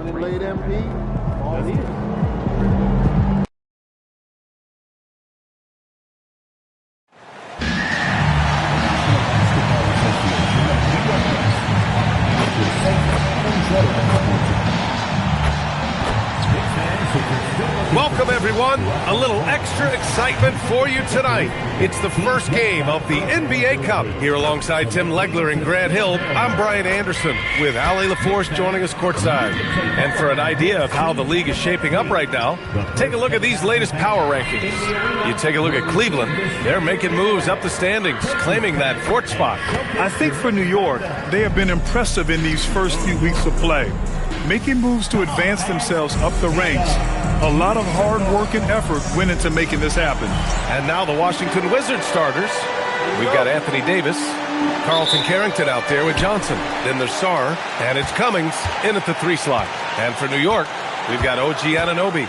Running late, MP. All here. Welcome, everyone. A little extra excitement for you tonight. It's the first game of the NBA Cup. Here alongside Tim Legler and Grant Hill, I'm Brian Anderson with Ali LaForce joining us courtside. And for an idea of how the league is shaping up right now, take a look at these latest power rankings. You take a look at Cleveland. They're making moves up the standings, claiming that fourth spot. I think for New York, they have been impressive in these first few weeks of play, making moves to advance themselves up the ranks. A lot of hard work and effort went into making this happen. And now the Washington Wizards starters. We've got Anthony Davis, Carlton Carrington out there with Johnson. Then there's Sarr, and it's Cummings in at the 3 slot. And for New York, we've got OG Anunoby.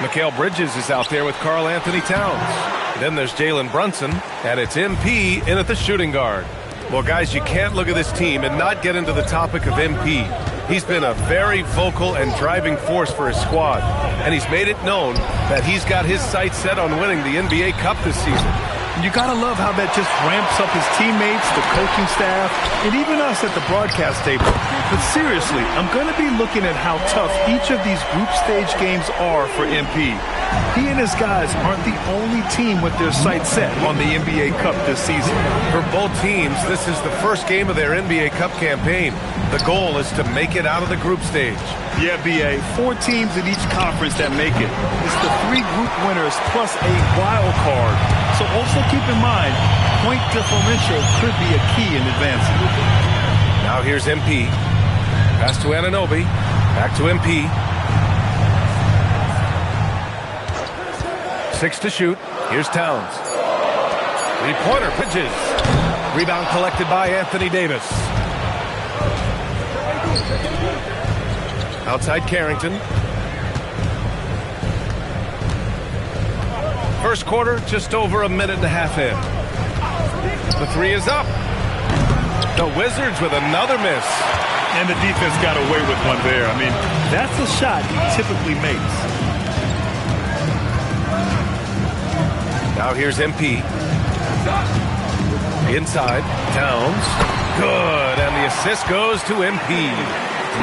Mikal Bridges is out there with Karl Anthony Towns. Then there's Jalen Brunson, and it's MP in at the shooting guard. Well, guys, you can't look at this team and not get into the topic of MP. He's been a very vocal and driving force for his squad, and he's made it known that he's got his sights set on winning the NBA Cup this season. You gotta love how that just ramps up his teammates, the coaching staff, and even us at the broadcast table. But seriously, I'm gonna be looking at how tough each of these group stage games are for MP. He and his guys aren't the only team with their sights set on the NBA Cup this season. For both teams, this is the first game of their NBA Cup campaign. The goal is to make it out of the group stage. Yeah, BA, 4 teams in each conference that make it. It's the 3 group winners plus a wild card. So also keep in mind, point differential could be a key in advancing. Now here's MP. Pass to Anunoby. Back to MP. 6 to shoot. Here's Towns. 3-pointer pitches. Rebound collected by Anthony Davis. Outside Carrington. First quarter, just over a minute and a half in. The 3 is up. The Wizards with another miss. And the defense got away with one there. I mean, that's a shot he typically makes. Now here's MP. Inside, Towns. Good, and the assist goes to MP.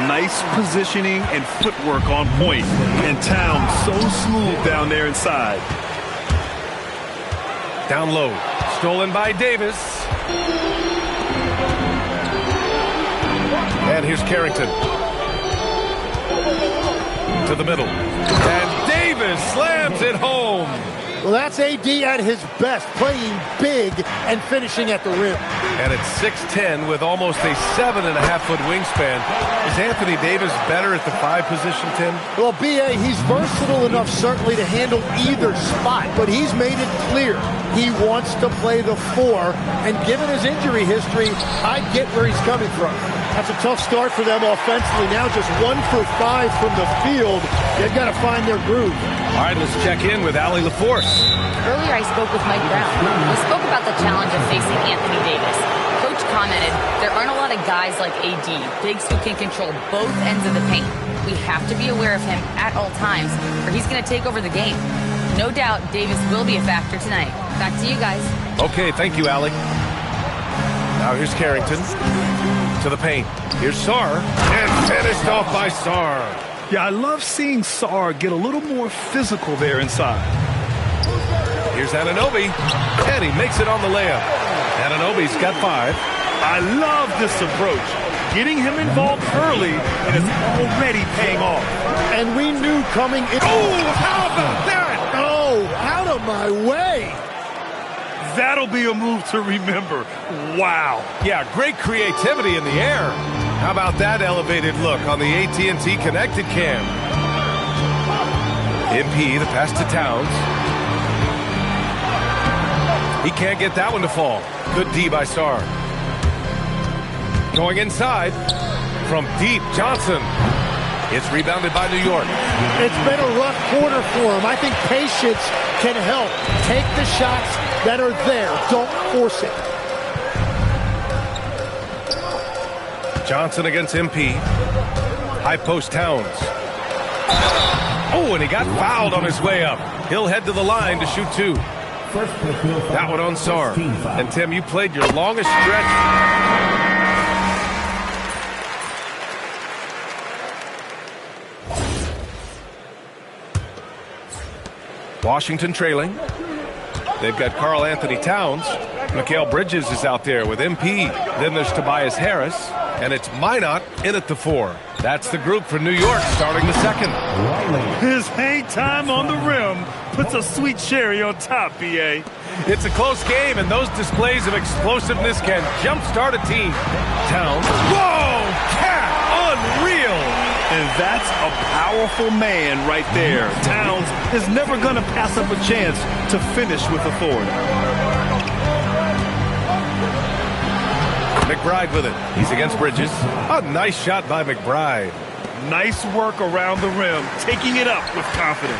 Nice positioning and footwork on point. And Towns so smooth down there inside. Down low, stolen by Davis. And here's Carrington. To the middle. And Davis slams it home. Well, that's AD at his best, playing big and finishing at the rim. And at 6'10", with almost a 7.5-foot wingspan, is Anthony Davis better at the 5 position, Tim? Well, BA, he's versatile enough certainly to handle either spot, but he's made it clear he wants to play the 4, and given his injury history, I get where he's coming from. That's a tough start for them offensively. Now just 1 for 5 from the field. They've got to find their groove. All right, let's check in with Ali LaForce. Earlier I spoke with Mike Brown. We spoke about the challenge of facing Anthony Davis. Coach commented, there aren't a lot of guys like AD, bigs who can control both ends of the paint. We have to be aware of him at all times, or he's going to take over the game. No doubt Davis will be a factor tonight. Back to you guys. Okay, thank you, Ali. Now here's Carrington. To the paint. Here's Sarr. And finished off by Sarr. Yeah, I love seeing Sarr get a little more physical there inside. Here's Anunoby. And he makes it on the layup. Anunoby's got 5. I love this approach. Getting him involved early, and it's already paying off. And we knew coming in. Oh, how about that? Oh, out of my way. That'll be a move to remember. Wow. Yeah, great creativity in the air. How about that elevated look on the AT&T Connected Cam? MP, the pass to Towns. He can't get that one to fall. Good D by Sarr. Going inside from deep, Johnson. It's rebounded by New York. It's been a rough quarter for him. I think patience can help. Take the shots that are there. Don't force it. Johnson against MP. High post Towns. Oh, and he got fouled on his way up. He'll head to the line to shoot 2. That one on Sarr. And Tim, you played your longest stretch. Washington trailing. They've got Karl Anthony Towns. Mikal Bridges is out there with MP. Then there's Tobias Harris. And it's Minot in at the 4. That's the group for New York starting the second. His hang time on the rim puts a sweet cherry on top, B.A. It's a close game, and those displays of explosiveness can jumpstart a team. Towns. Whoa! Cat! Unreal! And that's a powerful man right there. Towns is never going to pass up a chance to finish with authority. McBride with it. He's against Bridges. A nice shot by McBride. Nice work around the rim, taking it up with confidence.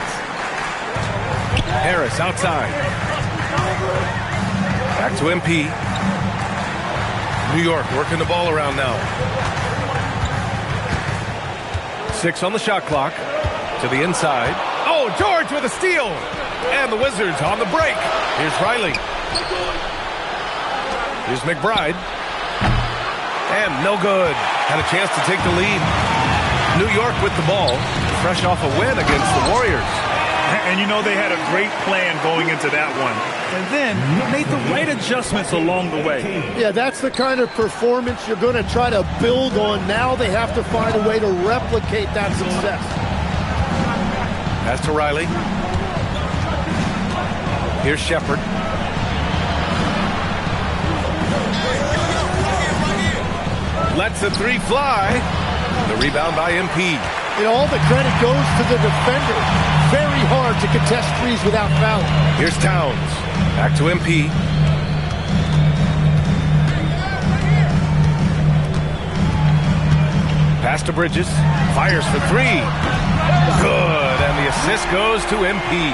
Harris outside. Back to MP. New York working the ball around now. 6 on the shot clock. To the inside. Oh, George with a steal. And the Wizards on the break. Here's Riley. Here's McBride. And no good. Had a chance to take the lead. New York with the ball. Fresh off a win against the Warriors. And you know they had a great plan going into that one. And then made the right adjustments along the way. Yeah, that's the kind of performance you're going to try to build on. Now they have to find a way to replicate that success. Pass to Riley. Here's Shepard. Lets the 3 fly. The rebound by MP. You know, all the credit goes to the defender. Very hard to contest threes without fouling. Here's Towns. Back to MP. Pass to Bridges. Fires for 3. Good. And the assist goes to MP.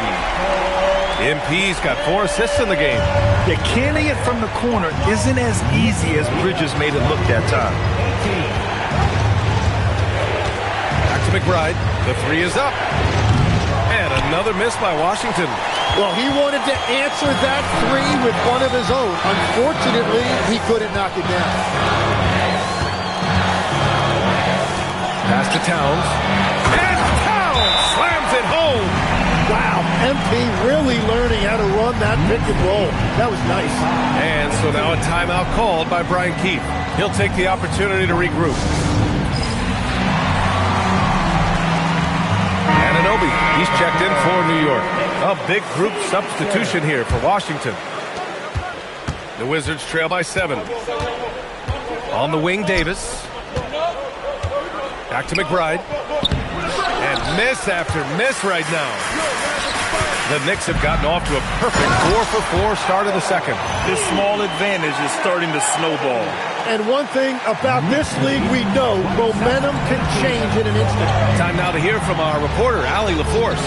MP's got 4 assists in the game. Yeah, canning it from the corner isn't as easy as Bridges made it look that time. Back to McBride. The 3 is up. And another miss by Washington. Well, he wanted to answer that 3 with one of his own. Unfortunately, he couldn't knock it down. Pass to Towns. And Towns slams it home. Wow, MP really learning how to run that pick and roll. That was nice. And so now a timeout called by Brian Keefe. He'll take the opportunity to regroup. Anunoby, he's checked in for New York. A big group substitution here for Washington. The Wizards trail by 7. On the wing, Davis. Back to McBride. And miss after miss right now. The Knicks have gotten off to a perfect 4-for-4 start of the second. This small advantage is starting to snowball. And one thing about this league we know, momentum can change in an instant. Time now to hear from our reporter, Allie LaForce.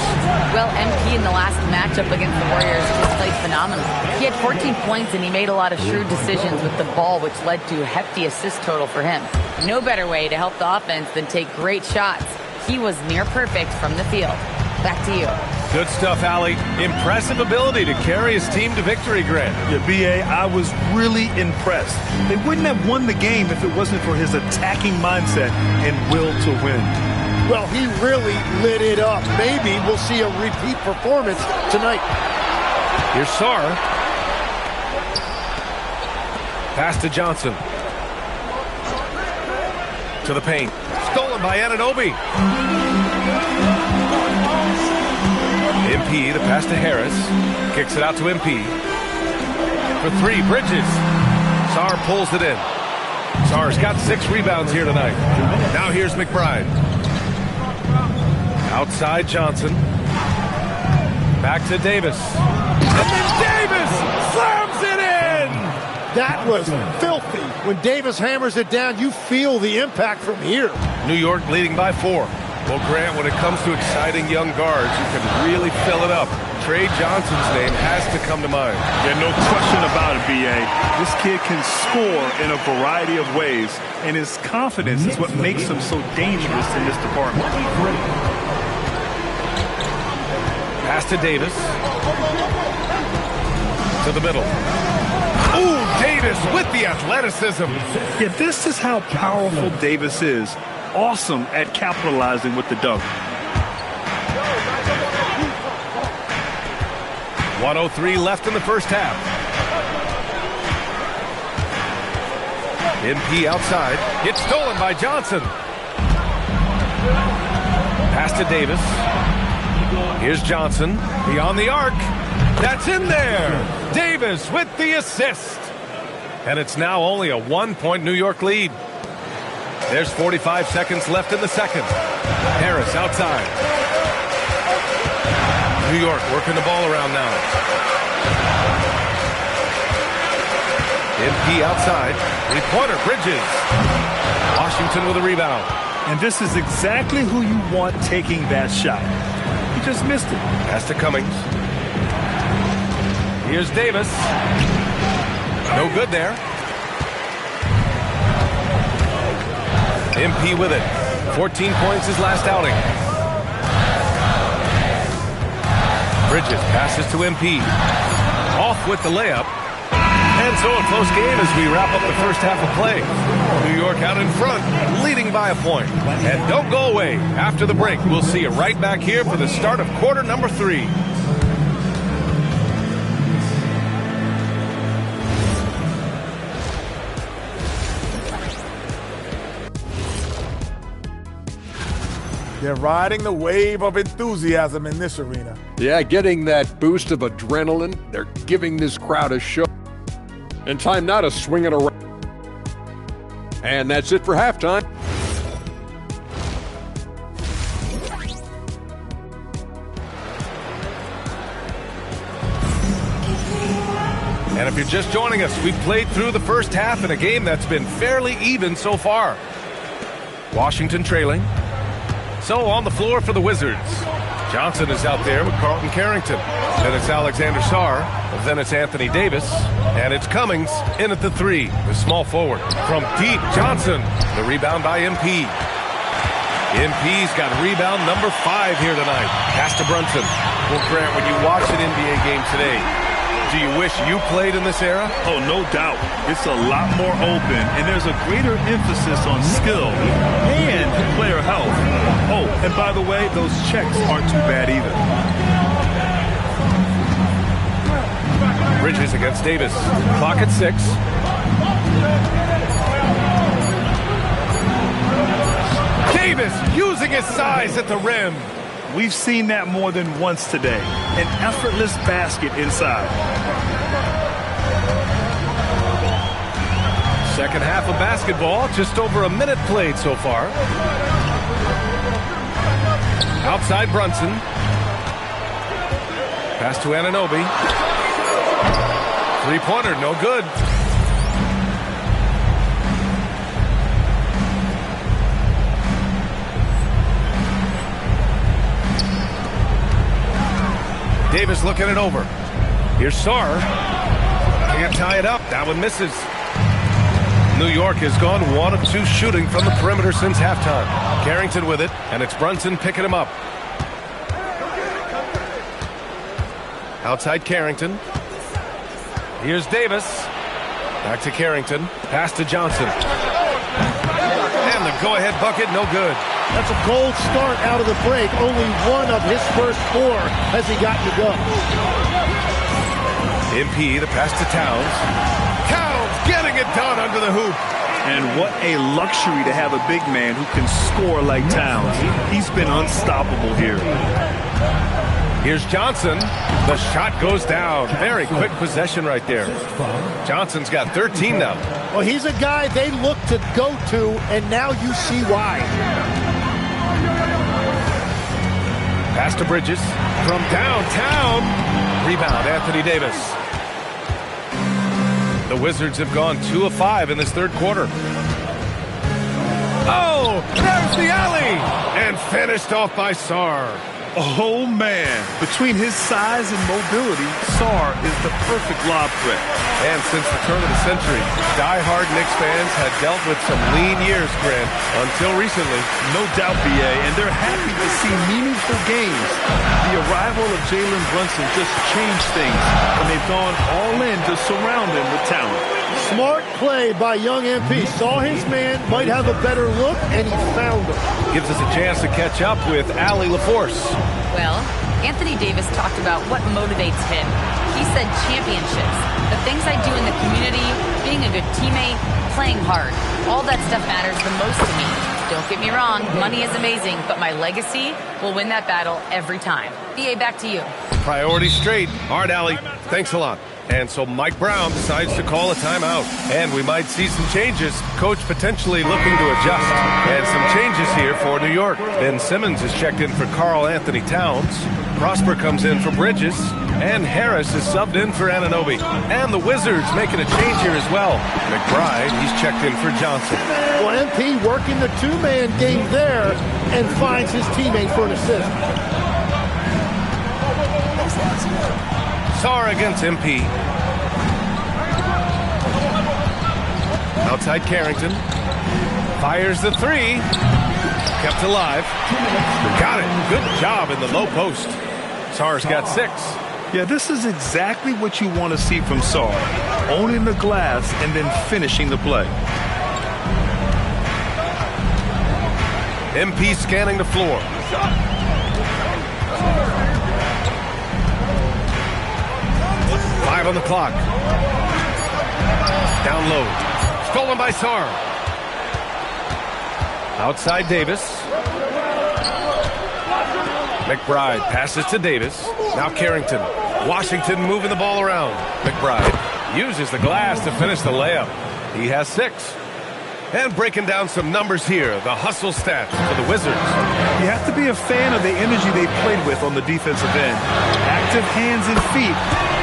Well, MP in the last matchup against the Warriors just played phenomenal. He had 14 points and he made a lot of shrewd decisions with the ball, which led to a hefty assist total for him. No better way to help the offense than take great shots. He was near perfect from the field. Back to you. Good stuff, Allie. Impressive ability to carry his team to victory, Grant. Yeah, B.A., I was really impressed. They wouldn't have won the game if it wasn't for his attacking mindset and will to win. Well, he really lit it up. Maybe we'll see a repeat performance tonight. Here's Sarr. Pass to Johnson. To the paint. Stolen by Anunoby. MP, the pass to Harris. Kicks it out to MP. For 3, Bridges. Sarr pulls it in. Sarr's got 6 rebounds here tonight. Now here's McBride. Outside Johnson. Back to Davis. And then Davis slams it in! That was filthy. When Davis hammers it down, you feel the impact from here. New York leading by 4. Well, Grant, when it comes to exciting young guards who can really fill it up, Trey Johnson's name has to come to mind. Yeah, no question about it, B.A. This kid can score in a variety of ways, and his confidence is what makes him so dangerous in this department. Pass to Davis. To the middle. Ooh, Davis with the athleticism. Yeah, this is how powerful Davis is. Awesome at capitalizing with the dunk. 1:03 left in the first half. MP outside. It's stolen by Johnson. Pass to Davis. Here's Johnson. Beyond the arc. That's in there. Davis with the assist. And it's now only a 1-point New York lead. There's 45 seconds left in the second. Harris outside. New York working the ball around now. MP outside. Three-pointer, Bridges. Washington with a rebound. And this is exactly who you want taking that shot. He just missed it. Pass to Cummings. Here's Davis. No good there. MP with it. 14 points his last outing. Bridges passes to MP. Off with the layup. And so a close game as we wrap up the first half of play. New York out in front, leading by a point. And don't go away. After the break, we'll see you right back here for the start of quarter number 3. They're riding the wave of enthusiasm in this arena. Yeah, getting that boost of adrenaline. They're giving this crowd a show. And time now to swing it around. And that's it for halftime. And if you're just joining us, we've played through the first half in a game that's been fairly even so far. Washington trailing. So on the floor for the Wizards. Johnson is out there with Carlton Carrington. Then it's Alexander Sarr. Then it's Anthony Davis. And it's Cummings in at the 3. The small forward. From deep, Johnson. The rebound by MP. MP's got rebound number 5 here tonight. Pass to Brunson. Well, Grant, when you watch an NBA game today, do you wish you played in this era? Oh, no doubt. It's a lot more open, and there's a greater emphasis on skill and player health. Oh, and by the way, those checks aren't too bad either. Bridges against Davis. Clock at 6. Davis using his size at the rim. We've seen that more than once today. An effortless basket inside. Second half of basketball, just over a minute played so far. Outside Brunson. Pass to Anunoby. Three-pointer, no good. Davis looking it over. Here's Sarr. Can't tie it up. That one misses. New York has gone 1 of 2 shooting from the perimeter since halftime. Carrington with it, and it's Brunson picking him up. Outside Carrington. Here's Davis. Back to Carrington. Pass to Johnson. And the go-ahead bucket, no good. That's a gold start out of the break. Only 1 of his first 4 has he gotten to go. MP, the pass to Towns. Towns getting it done under the hoop. And what a luxury to have a big man who can score like Towns. He's been unstoppable here. Here's Johnson. The shot goes down. Very quick possession right there. Johnson's got 13 now. Well, he's a guy they look to go to, and now you see why. Pass to Bridges. From downtown. Rebound, Anthony Davis. The Wizards have gone 2 of 5 in this third quarter. Oh, there's the alley! And finished off by Sarr. Oh, man. Between his size and mobility, Sarr is the perfect lob threat. And since the turn of the century, die-hard Knicks fans had dealt with some lean years, Grant, until recently. No doubt, B.A., and they're happy to see meaningful games. The arrival of Jalen Brunson just changed things, and they've gone all in to surround him with talent. Smart play by young MP. Saw his man, might have a better look, and he found him. Gives us a chance to catch up with Allie LaForce. Well, Anthony Davis talked about what motivates him. He said championships, the things I do in the community, being a good teammate, playing hard. All that stuff matters the most to me. Don't get me wrong, money is amazing, but my legacy will win that battle every time. BA, back to you. Priority straight. All right, Allie, thanks a lot. And so Mike Brown decides to call a timeout. And we might see some changes. Coach potentially looking to adjust. And some changes here for New York. Ben Simmons is checked in for Karl Anthony Towns. Prosper comes in for Bridges. And Harris is subbed in for Anunoby. And the Wizards making a change here as well. McBride, he's checked in for Johnson. Well, MP working the two-man game there and finds his teammate for an assist. Sarr against MP. Outside Carrington. Fires the three. Kept alive. Got it. Good job in the low post. Sarr's got 6. Yeah, this is exactly what you want to see from Sarr. Owning the glass and then finishing the play. MP scanning the floor. On the clock. Down low. Stolen by Sarr. Outside Davis. McBride passes to Davis. Now Carrington. Washington moving the ball around. McBride uses the glass to finish the layup. He has 6. And breaking down some numbers here, the hustle stats for the Wizards. You have to be a fan of the energy they played with on the defensive end. Active hands and feet,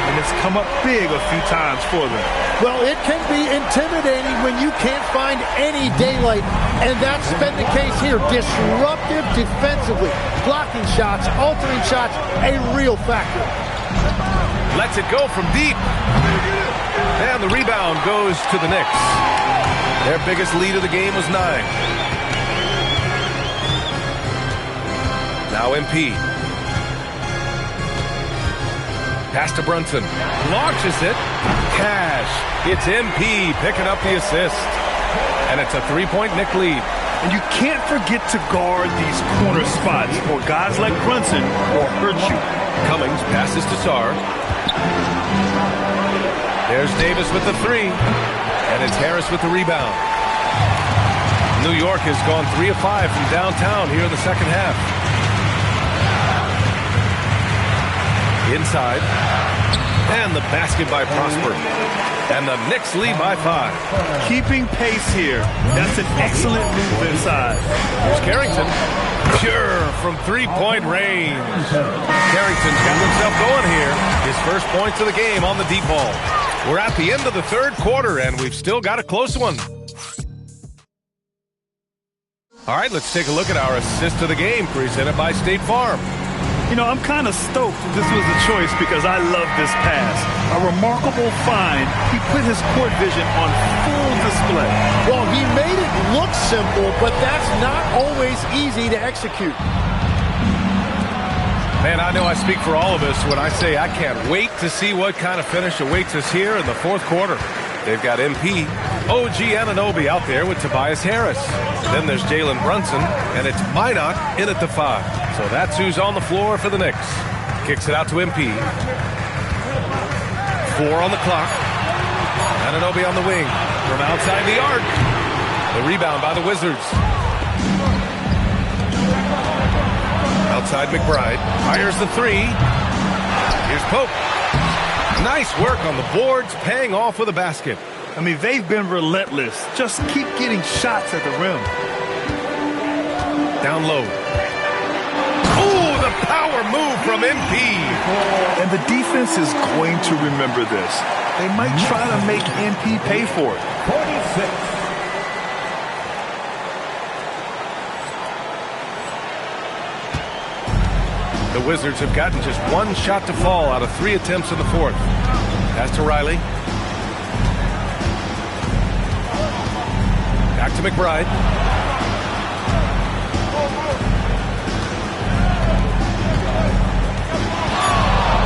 and it's come up big a few times for them. Well, it can be intimidating when you can't find any daylight, and that's been the case here. Disruptive defensively, blocking shots, altering shots, a real factor. Lets it go from deep. And the rebound goes to the Knicks. Their biggest lead of the game was 9. Now MP. Pass to Brunson. Launches it. Cash. It's MP picking up the assist. And it's a 3-point Knick lead. And you can't forget to guard these corner spots, or guys like Brunson will hurt you. Cummings passes to Sarr. There's Davis with the 3. And it's Harris with the rebound. New York has gone 3 of 5 from downtown here in the second half. Inside. And the basket by Prosper. And the Knicks lead by 5. Keeping pace here. That's an excellent move inside. Here's Carrington. Pure from 3-point range. Carrington's got himself going here. His first points of the game on the deep ball. We're at the end of the third quarter, and we've still got a close one. All right, let's take a look at our assist of the game presented by State Farm. You know, I'm kind of stoked this was the choice because I love this pass. A remarkable find. He put his court vision on full display. Well, he made it look simple, but that's not always easy to execute. Man, I know I speak for all of us when I say I can't wait to see what kind of finish awaits us here in the fourth quarter. They've got MP, OG Anunoby out there with Tobias Harris. Then there's Jalen Brunson, and it's Minot in at the 5. So that's who's on the floor for the Knicks. Kicks it out to MP. 4 on the clock. Anunoby on the wing from outside the arc. The rebound by the Wizards. Outside McBride. Fires the 3. Here's Pope. Nice work on the boards, paying off with a basket. I mean, they've been relentless. Just keep getting shots at the rim. Down low. Ooh, the power move from MP. And the defense is going to remember this. They might try to make MP pay for it. 46. The Wizards have gotten just one shot to fall out of 3 attempts in the fourth. Pass to Riley. Back to McBride.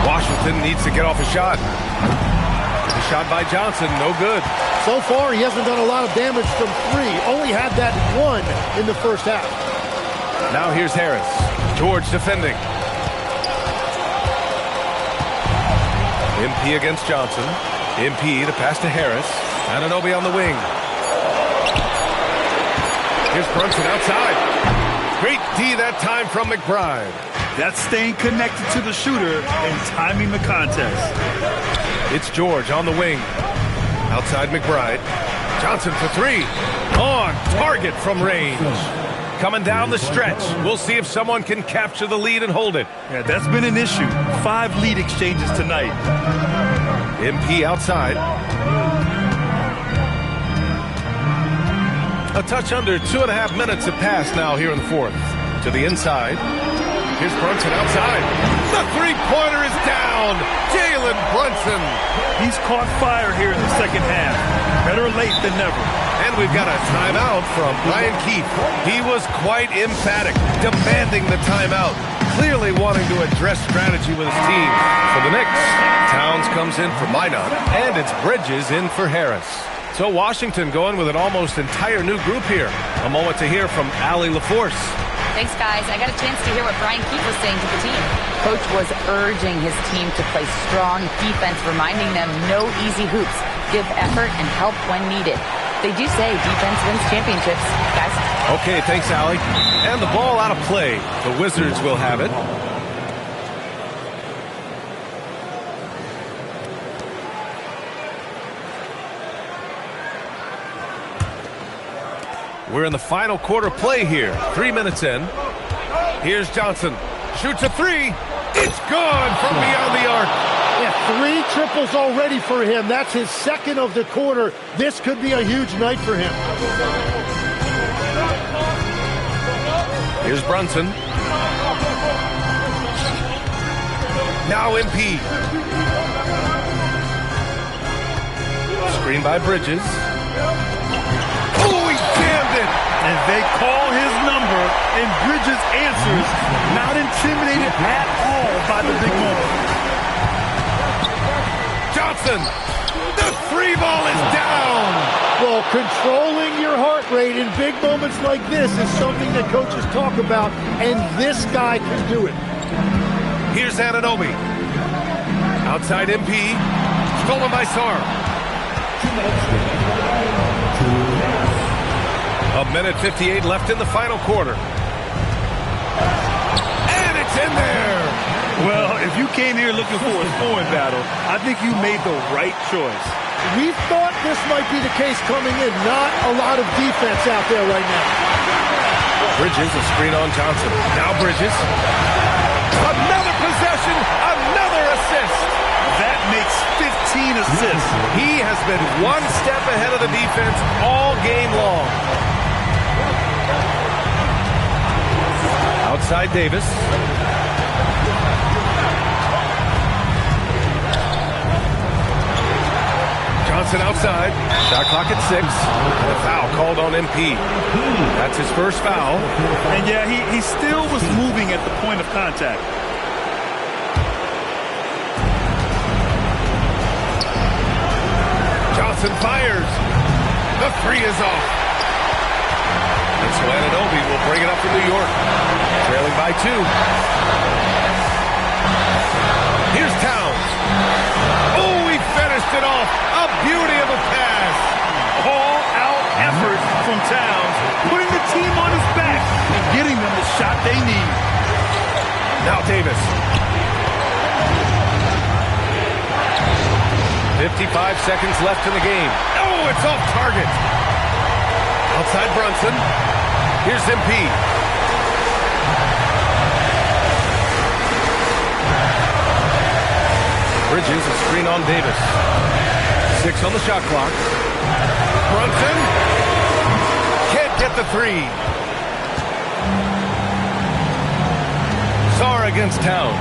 Washington needs to get off a shot. The shot by Johnson, no good. So far, he hasn't done a lot of damage from 3. Only had that 1 in the first half. Now here's Harris. George defending. MP against Johnson. MP to pass to Harris. Anunoby on the wing. Here's Brunson outside. Great D that time from McBride. That's staying connected to the shooter and timing the contest. It's George on the wing. Outside McBride. Johnson for 3. On target from range. Coming down the stretch. We'll see if someone can capture the lead and hold it. Yeah, that's been an issue. 5 lead exchanges tonight. MP outside. A touch under 2.5 minutes have passed now here in the fourth. To the inside. Here's Brunson outside. The three-pointer is down. Jalen Brunson. He's caught fire here in the second half. Better late than never. And we've got a timeout from Brian Keefe. He was quite emphatic, demanding the timeout, clearly wanting to address strategy with his team. For the Knicks, Towns comes in for Minot, and it's Bridges in for Harris. So Washington going with an almost entire new group here. A moment to hear from Allie LaForce. Thanks, guys. I got a chance to hear what Brian Keefe was saying to the team. Coach was urging his team to play strong defense, reminding them no easy hoops, give effort, and help when needed. They do say defense wins championships, guys. Okay, thanks, Allie. And the ball out of play. The Wizards will have it. We're in the final quarter play here. 3 minutes in. Here's Johnson. Shoots a 3. It's good from beyond the arc. Yeah, 3 triples already for him. That's his second of the quarter. This could be a huge night for him. Here's Brunson. Now MP. Screen by Bridges. Oh, he jammed it! And they call his number, and Bridges answers, not intimidated at all by the big moment. Johnson! The 3 ball is down! Well, controlling your heart rate in big moments like this is something that coaches talk about, and this guy can do it. Here's Anunoby. Outside MP. Stolen by Sarr. 1:58 left in the final quarter. And it's in there! Well, if you came here looking for a scoring battle, I think you made the right choice. We thought this might be the case coming in. Not a lot of defense out there right now. Bridges, a screen on Johnson. Now Bridges. Another possession, another assist. That makes 15 assists. He has been one step ahead of the defense all game long. Outside Davis. Johnson outside. Shot clock at 6. And a foul called on MP. That's his first foul. And yeah, he still was moving at the point of contact. Johnson fires. The 3 is off. And so Anunoby will bring it up for New York. Trailing by 2. Here's Towns. Oh, he finished it off. A beauty of a pass. All-out effort from Towns, putting the team on his back and getting them the shot they need. Now Davis. 55 seconds left in the game. Oh, it's off target. Outside Brunson. Here's MP. Bridges, a screen on Davis. 6 on the shot clock. Brunson can't get the 3. Sarr against Towns.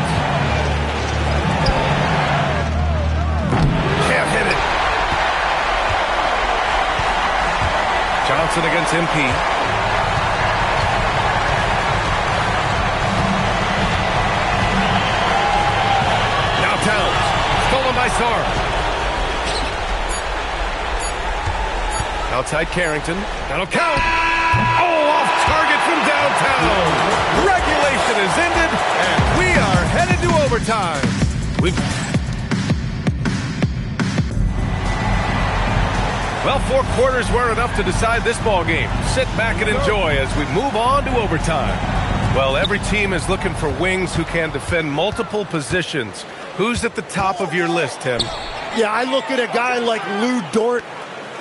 Can't hit it. Johnson against MP. Now Towns. Stolen by Sarr. Outside Carrington. That'll count. Oh, off target from downtown. Regulation is ended, and we are headed to overtime. Well, 4 quarters were enough to decide this ball game. Sit back and enjoy as we move on to overtime. Well, every team is looking for wings who can defend multiple positions. Who's at the top of your list, Tim? Yeah, I look at a guy like Lou Dort.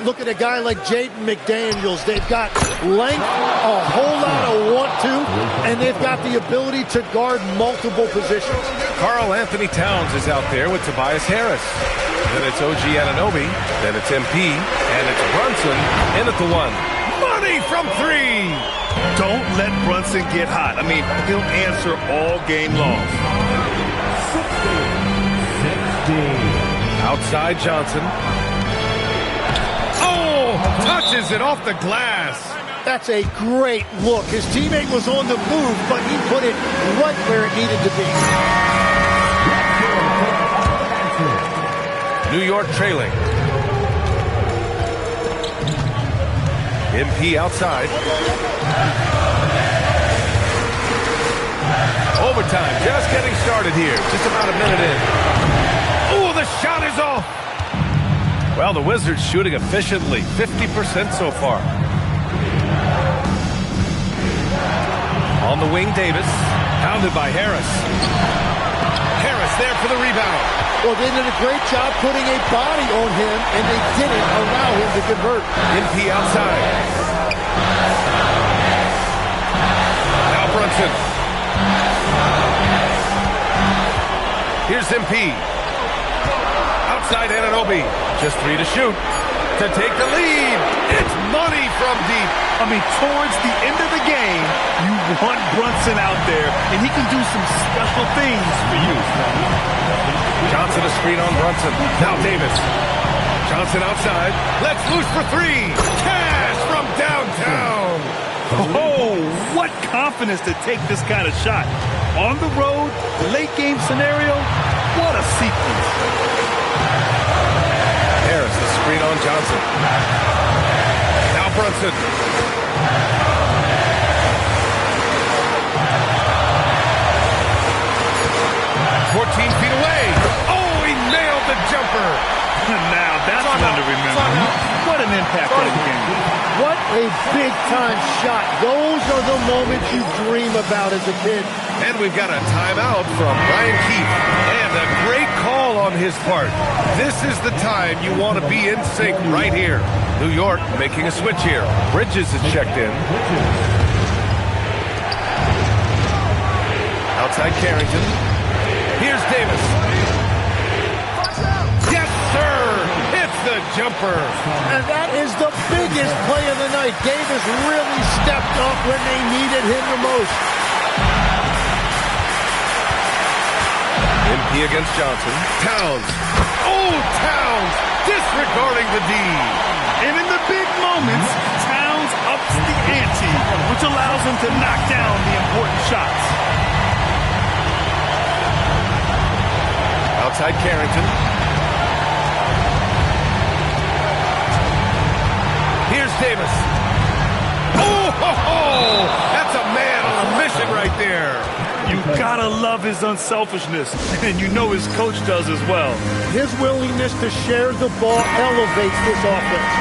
Look at a guy like Jaden McDaniels. They've got length, a whole lot of want-to, and they've got the ability to guard multiple positions. Karl Anthony Towns is out there with Tobias Harris. Then it's OG Anunoby. Then it's MP. And it's Brunson in at the 1. Money from 3! Don't let Brunson get hot. I mean, he'll answer all game long. 16. Outside Johnson. Touches it off the glass. That's a great look. His teammate was on the move, but he put it right where it needed to be. New York trailing. MP outside. Overtime just getting started here. Just about a minute in. Oh, the shot is off. Well, the Wizards shooting efficiently, 50% so far. On the wing, Davis, pounded by Harris. Harris there for the rebound. Well, they did a great job putting a body on him, and they didn't allow him to convert. MP outside. Now Brunson. Here's MP. Outside Anunoby. Just 3 to shoot. To take the lead. It's money from deep. I mean, towards the end of the game, you want Brunson out there, and he can do some special things for you. Johnson a screen on Brunson. Now Davis. Johnson outside. Let's loose for 3. Cash from downtown. Oh, what confidence to take this kind of shot. On the road, late game scenario, what a sequence. Harris, the screen on Johnson. Now Brunson. 14 feet away. Oh, he nailed the jumper. Now that's one to remember. What an impact on the game. What a big-time shot. Those are the moments you dream about as a kid. And we've got a timeout from Brian Keefe. And a great call on his part. This is the time you want to be in sync right here. New York making a switch here. Bridges is checked in. Outside Carrington. Here's Davis. Yes, sir! It's the jumper. And that is the biggest play of the night. Davis really stepped up when they needed him the most. MP against Johnson. Towns. Oh, Towns! Disregarding the D. And in the big moments, Towns ups the ante, which allows him to knock down the important shots. Outside Carrington. Here's Davis. Oh, ho, ho! That's a man on a mission right there. You gotta love his unselfishness, and you know his coach does as well. His willingness to share the ball elevates this offense.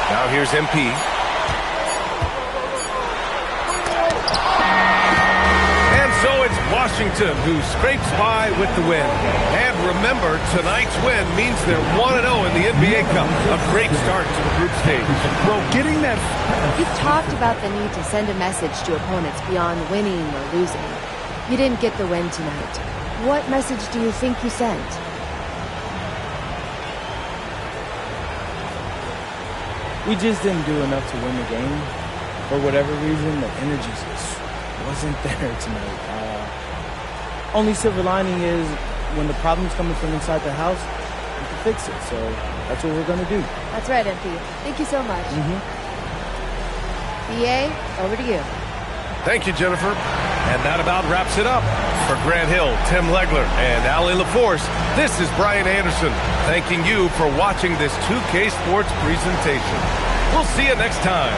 Now here's MP. And so it's Washington who scrapes by with the win. And remember, tonight's win means they're 1-0 in the NBA Cup. A great start to the group stage. Well, getting that... You've talked about the need to send a message to opponents beyond winning or losing. You didn't get the win tonight. What message do you think you sent? We just didn't do enough to win the game. For whatever reason, the energy just wasn't there tonight. Only silver lining is when the problem's coming from inside the house, we can fix it. So that's what we're going to do. That's right, MP. Thank you so much. BA, over to you. Thank you, Jennifer. And that about wraps it up. For Grant Hill, Tim Legler, and Allie LaForce, this is Brian Anderson, thanking you for watching this 2K Sports presentation. We'll see you next time.